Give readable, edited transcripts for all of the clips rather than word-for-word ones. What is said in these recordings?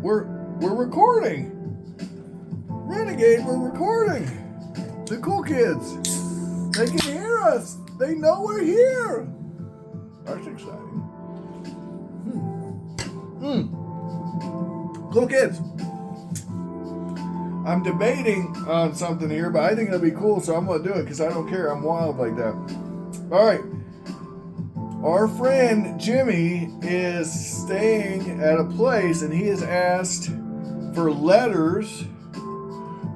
we're recording. Renegade, we're recording. The cool kids, they can hear us. They know we're here. That's exciting. Cool kids. I'm debating on something here, but I think it'll be cool, so I'm going to do it because I don't care. I'm wild like that. All right. Our friend Jimmy is staying at a place, and he has asked for letters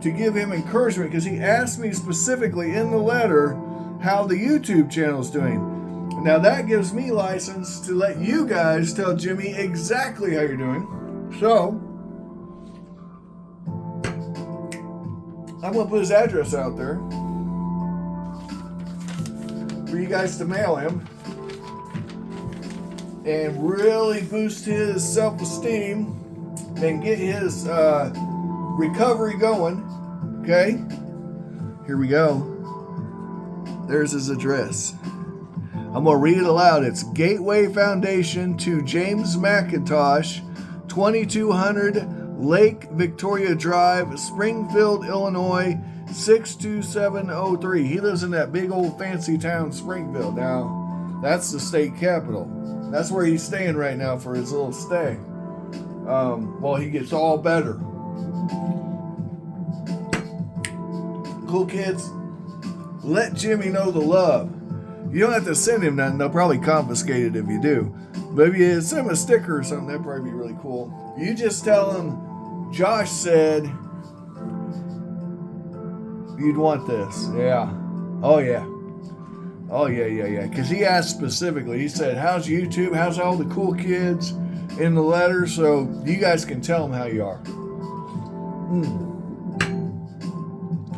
to give him encouragement because he asked me specifically in the letter how the YouTube channel is doing. Now that gives me license to let you guys tell Jimmy exactly how you're doing. So I'm going to put his address out there for you guys to mail him and really boost his self-esteem and get his recovery going. Okay? Here we go. There's his address. I'm going to read it aloud. It's Gateway Foundation to James McIntosh, 2200 Lake Victoria Drive, Springfield, Illinois, 62703. He lives in that big old fancy town, Springfield. Now, that's the state capital. That's where he's staying right now for his little stay. While he gets all better. Cool kids, let Jimmy know the love. You don't have to send him nothing. They'll probably confiscate it if you do. But if you send him a sticker or something, that'd probably be really cool. You just tell him Josh said you'd want this. Yeah. Oh, yeah. Oh, yeah. Because he asked specifically. He said, how's YouTube? How's all the cool kids in the letter? So you guys can tell him how you are.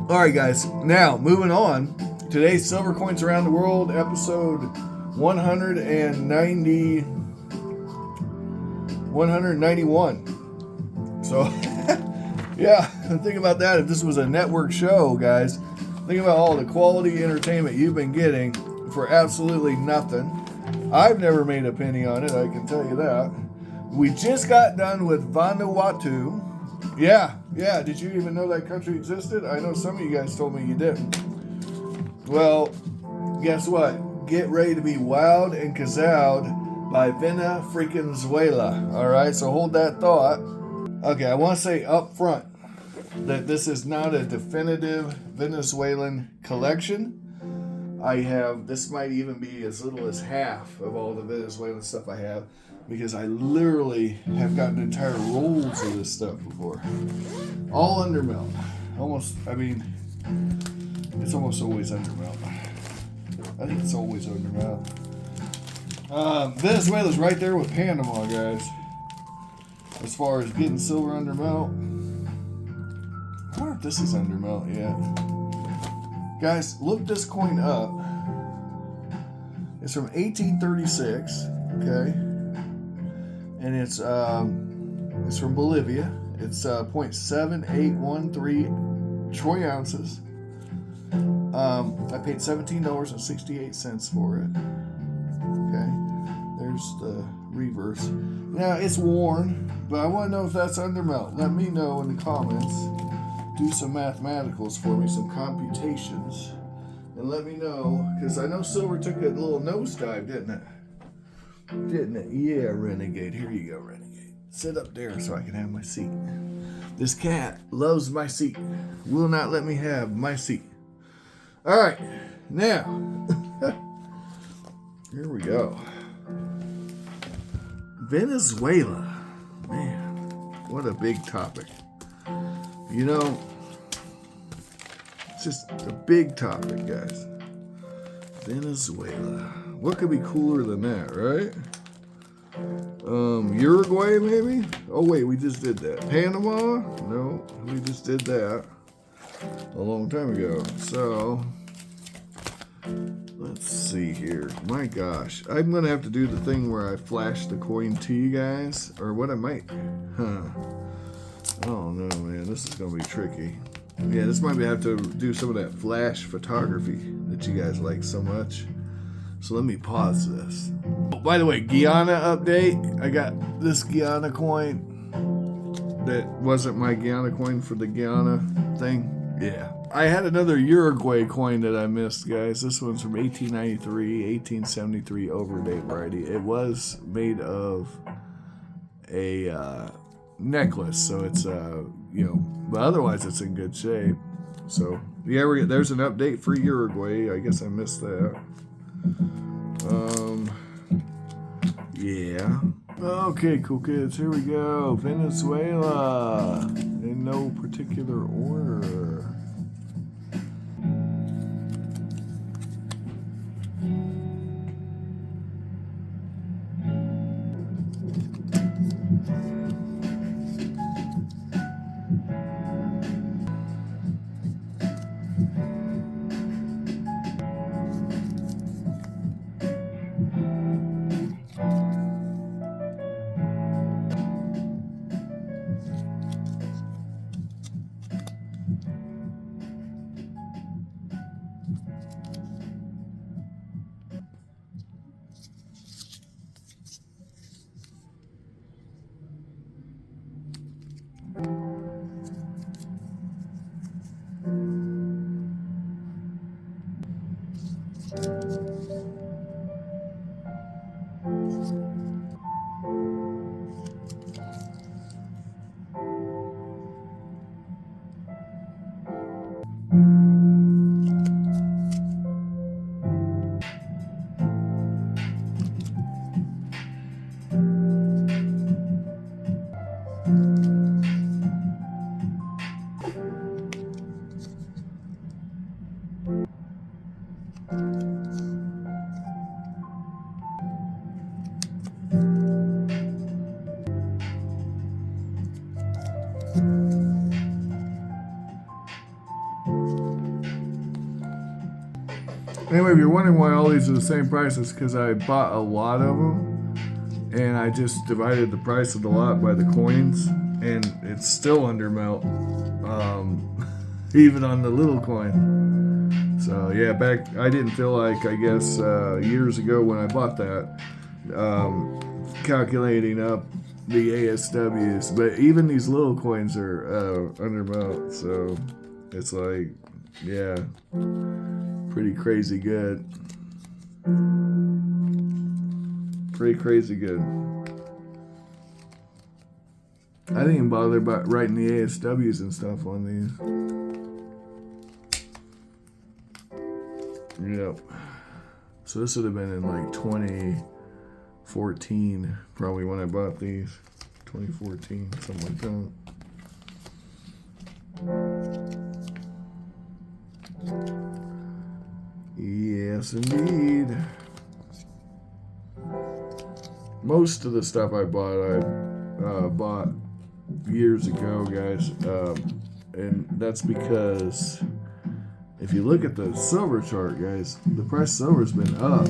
All right, guys. Now, moving on. Today's Silver Coins Around the World, episode 191. So, yeah, think about that. If this was a network show, guys, think about all the quality entertainment you've been getting for absolutely nothing. I've never made a penny on it, I can tell you that. We just got done with Vanuatu. Yeah. Did you even know that country existed? I know some of you guys told me you didn't. Well, guess what? Get ready to be wowed and kazowed by Venezuela. All right, so hold that thought. Okay, I want to say up front that this is not a definitive Venezuelan collection. This might even be as little as half of all the Venezuelan stuff I have, because I literally have gotten entire rolls of this stuff before. All undermelt. It's almost always undermelt. I think it's always undermelt. Venezuela's right there with Panama, guys. As far as getting silver undermelt. I wonder if this is undermelt yet. Guys, look this coin up. It's from 1836, okay? And it's from Bolivia. It's 0.7813 troy ounces. I paid $17.68 for it. Okay, there's the reverse. Now it's worn, but I want to know if that's undermelt. Let me know in the comments. Do some mathematicals for me, some computations, and let me know, because I know silver took a little nosedive, didn't it? Yeah, Renegade. Here you go, Renegade. Sit up there so I can have my seat. This cat loves my seat. Will not let me have my seat. All right, now, here we go. Venezuela. Man, what a big topic. You know, it's just a big topic, guys. Venezuela. What could be cooler than that, right? Uruguay, maybe? Oh, wait, we just did that. Panama? No, we just did that a long time ago. So, let's see here. My gosh. I'm going to have to do the thing where I flash the coin to you guys. Or what I might. Oh, no, man. This is going to be tricky. Yeah, this might have to do some of that flash photography that you guys like so much. So let me pause this. Oh, by the way, Guyana update. I got this Guyana coin. that wasn't my Guyana coin for the Guyana thing. Yeah. I had another Uruguay coin that I missed, guys. This one's from 1893, 1873 overdate variety. It was made of a necklace, so it's, but otherwise it's in good shape. So, yeah, there's an update for Uruguay. I guess I missed that. Yeah. Okay, cool kids. Here we go. Venezuela. In no particular order. Anyway, if you're wondering why all these are the same price, it's because I bought a lot of them, and I just divided the price of the lot by the coins, and it's still under melt, even on the little coin. So yeah, I didn't feel like, I guess, years ago when I bought that, calculating up the ASWs, but even these little coins are under melt, so it's like, yeah, pretty crazy good. Pretty crazy good. I didn't even bother about writing the ASWs and stuff on these. Yep. So this would have been in like 2014, probably when I bought these. 2014, something like that. Yes, indeed. Most of the stuff I bought years ago, guys, and that's because if you look at the silver chart, guys, the price of silver's been up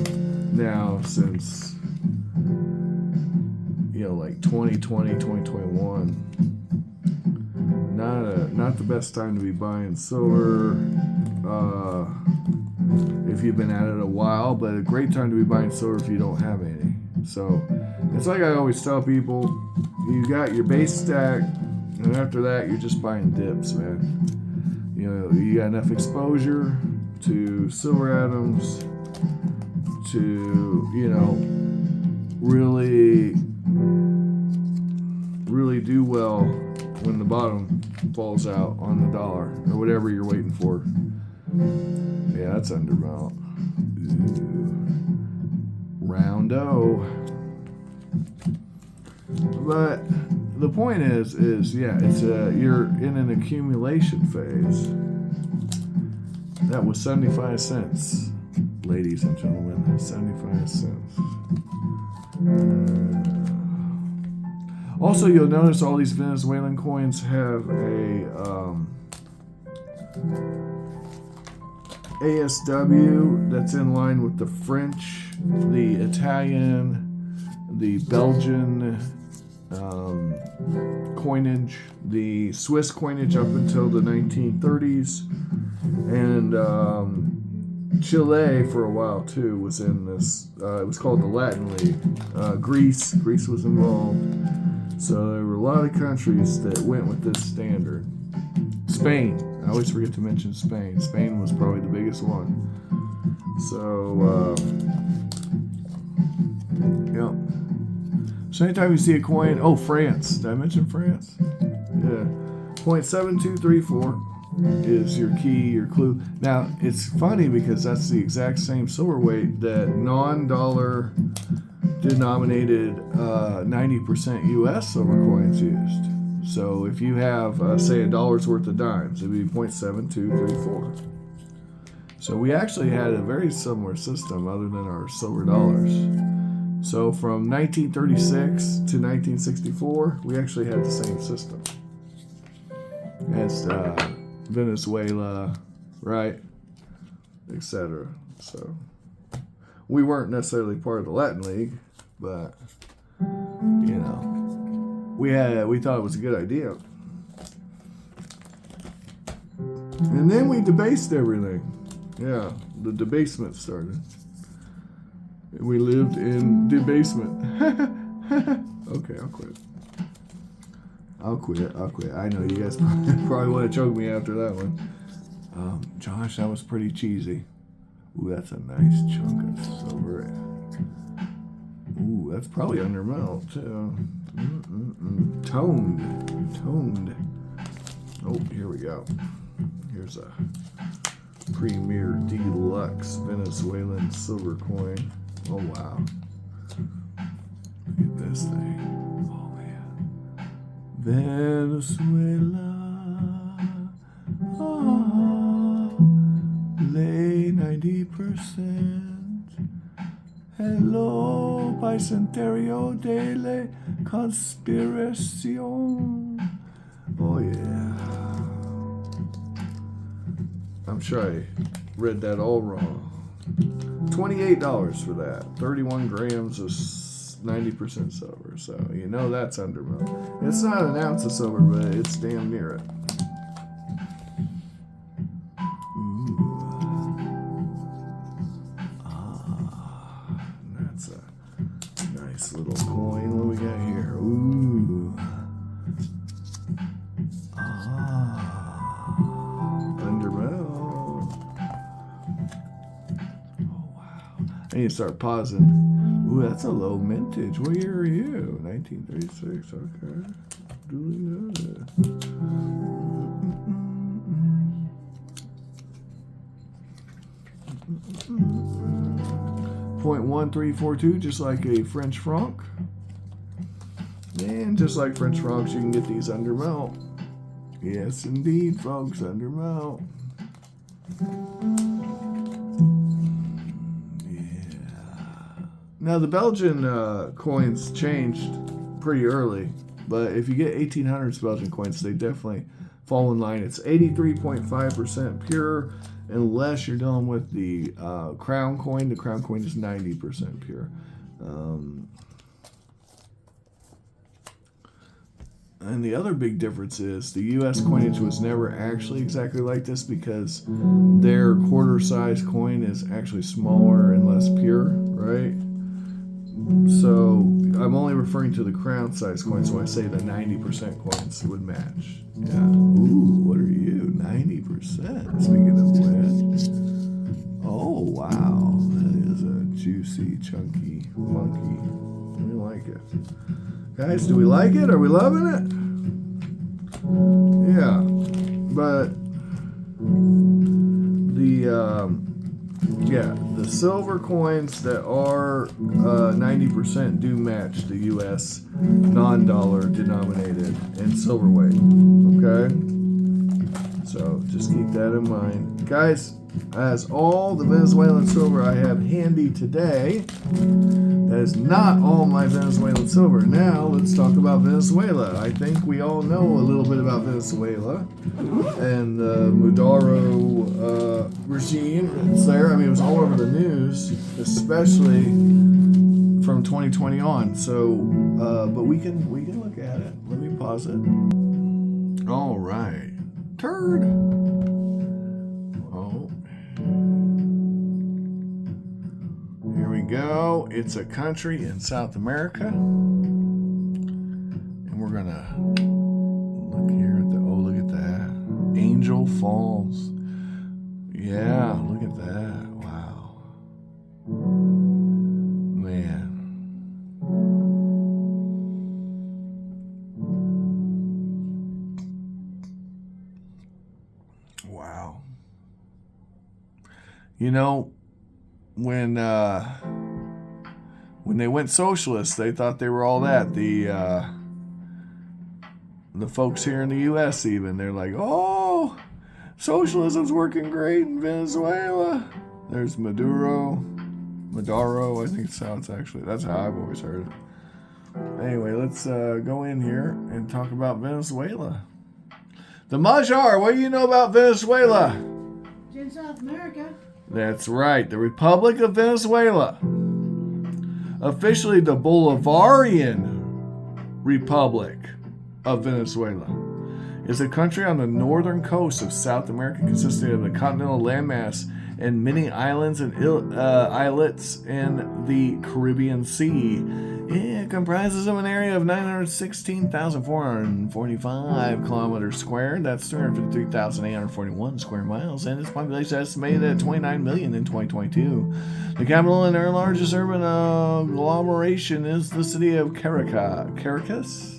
now since, like 2020, 2021. Not the best time to be buying silver if you've been at it a while, but a great time to be buying silver if you don't have any. So it's like I always tell people, you got your base stack, and after that you're just buying dips, man. You got enough exposure to silver atoms to, really do well when the bottom falls out on the dollar or whatever you're waiting for. Yeah, that's undermount. Roundo. But the point is yeah, it's you're in an accumulation phase. That was 75 cents, ladies and gentlemen. 75 cents. Also, you'll notice all these Venezuelan coins have a ASW that's in line with the French, the Italian, the Belgian coinage, the Swiss coinage up until the 1930s, and Chile for a while too was in this. It was called the Latin League. Greece was involved. So there were a lot of countries that went with this standard. Spain. I always forget to mention Spain. Spain was probably the biggest one. So, yeah. So anytime you see a coin, oh, France. Did I mention France? Yeah. 0.7234 is your key, your clue. Now, it's funny because that's the exact same silver weight that non-dollar denominated 90% US silver coins used. So if you have, say, $1 worth of dimes, it'd be 0.7234. So we actually had a very similar system other than our silver dollars. So from 1936 to 1964, we actually had the same system as Venezuela, right, etc. So we weren't necessarily part of the Latin League, but you know, we thought it was a good idea, and then we debased everything. Yeah, the debasement started. We lived in debasement. Okay, I'll quit. I know you guys probably want to choke me after that one. Josh, that was pretty cheesy. Ooh, that's a nice chunk of silver. Ooh, that's probably under melt too. Toned. Oh, here we go. Here's a Premier Deluxe Venezuelan silver coin. Oh, wow. Look at this thing. Oh, man. Venezuela. Lay 90%. Hello, Bicentenario de la Conspiración. Oh, yeah. I'm sure I read that all wrong. $28 for that. 31 grams of 90% silver. So, you know that's undermelt. It's not an ounce of silver, but it's damn near it. That's a nice little coin. What do we got here? Ooh. Undermelt. I need to start pausing. Ooh, that's a low mintage. What year are you? 1936. Okay. Duly noted. 0.1342, just like a French franc. And just like French francs, you can get these under melt. Yes, indeed, folks, under melt. Now, the Belgian coins changed pretty early, but if you get 1800s Belgian coins, they definitely fall in line. It's 83.5% pure, unless you're dealing with the crown coin. The crown coin is 90% pure. And the other big difference is the U.S. coinage was never actually exactly like this because their quarter-size coin is actually smaller and less pure, right? So I'm only referring to the crown size coins, so I say the 90% coins would match. Yeah. Ooh, what are you? 90%. Speaking of which. Oh, wow. That is a juicy, chunky monkey. We like it. Guys, do we like it? Are we loving it? Yeah. But the silver coins that are 90% do match the U.S. non-dollar denominated in silver weight. Okay? So just keep that in mind. Guys, as all the Venezuelan silver I have handy today, that is not all my Venezuelan silver. Now, let's talk about Venezuela. I think we all know a little bit about Venezuela and the Maduro regime that's there. I mean, it was all over the news, especially from 2020 on. So, but we can look at it. Let me pause it. All right. Turd. Oh. Here we go. It's a country in South America. And gonna look here at look at that. Angel Falls. Yeah, look at that. Wow. Man. Wow. You know, when they went socialist, they thought they were all that. The folks here in the U.S. even, they're like, oh, socialism's working great in Venezuela. There's Maduro, I think it's how it's actually. That's how I've always heard it. Anyway, let's go in here and talk about Venezuela. The Majar, what do you know about Venezuela? It's in South America. That's right, the Republic of Venezuela. Officially the Bolivarian Republic of Venezuela is a country on the northern coast of South America consisting of a continental landmass and many islands and islets in the Caribbean Sea. It comprises of an area of 916,445 kilometers squared. That's 353,841 square miles, and its population is estimated at 29 million in 2022. The capital and their largest urban agglomeration is the city of Caracas.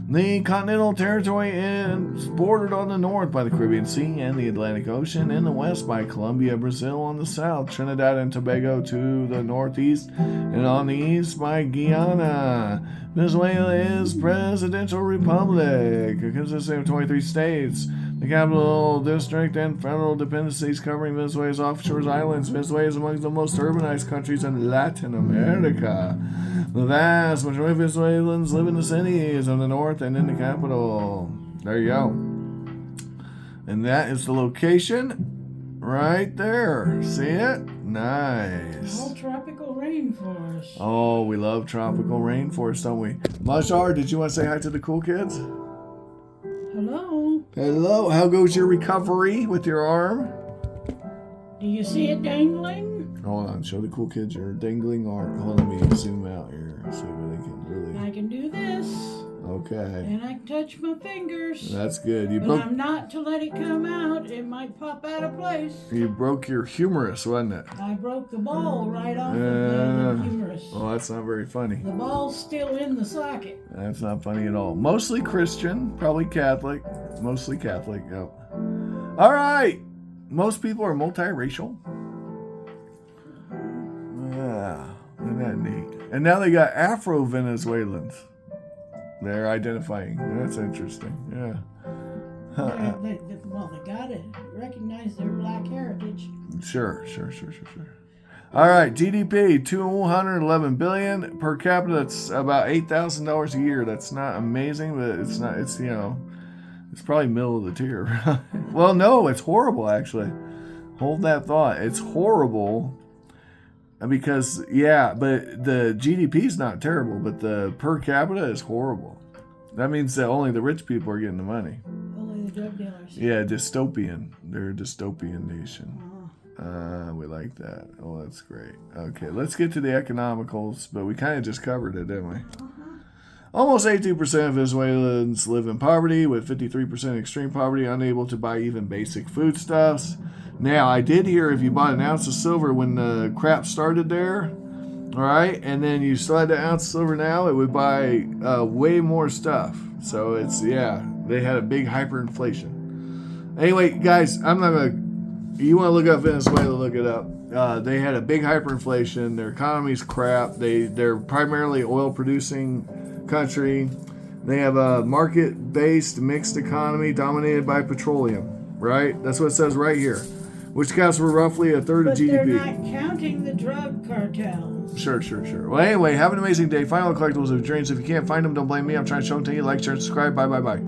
The continental territory is bordered on the north by the Caribbean Sea and the Atlantic Ocean, and the west by Colombia, Brazil on the south, Trinidad and Tobago to the northeast, and on the east by Guyana. Venezuela is a presidential republic consisting of 23 states. The capital district and federal dependencies covering Venezuela's offshore islands. Venezuela is among the most urbanized countries in Latin America. The vast majority of Venezuelans live in the cities of the north and in the capital. There you go. And that is the location right there. See it? Nice. All tropical rainforest. Oh, we love tropical rainforest, don't we? Majar, did you want to say hi to the cool kids? Hello. Hello. How goes your recovery with your arm? Do you see it dangling? Hold on. Show the cool kids your dangling arm. Hold on. Let me zoom out here. See if they can really. I can do this. Okay. And I can touch my fingers. That's good. But I'm not to let it come out. It might pop out of place. You broke your humerus, wasn't it? I broke the ball right off of the humerus. Well, that's not very funny. The ball's still in the socket. That's not funny at all. Mostly Christian, probably Catholic. Mostly Catholic, yep. All right. Most people are multiracial. Yeah, isn't that neat? And now they got Afro-Venezuelans. They're identifying. That's interesting. Yeah. They gotta recognize their black heritage. Sure. All right, GDP, $211 billion per capita. That's about $8,000 a year. That's not amazing, but it's not. It's it's probably middle of the tier. Well, no, it's horrible actually. Hold that thought. It's horrible. Because, but the GDP is not terrible, but the per capita is horrible. That means that only the rich people are getting the money. Only the drug dealers. Yeah, dystopian. They're a dystopian nation. We like that. Oh, that's great. Okay, let's get to the economicals, but we kind of just covered it, didn't we? Almost 82% of Venezuelans live in poverty, with 53% extreme poverty, unable to buy even basic foodstuffs. Now, I did hear if you bought an ounce of silver when the crap started there, all right, and then you still had the ounce of silver now, it would buy way more stuff. So they had a big hyperinflation. Anyway, guys, I'm not going to, you want to look up Venezuela, look it up. They had a big hyperinflation. Their economy's crap. They're primarily oil-producing country. They have a market-based mixed economy dominated by petroleum, right? That's what it says right here, which accounts for roughly a third of GDP. But they're not counting the drug cartels. Sure. Well, anyway, have an amazing day. Final collectibles of dreams. If you can't find them, don't blame me. I'm trying to show them to you. Like, share, subscribe. Bye.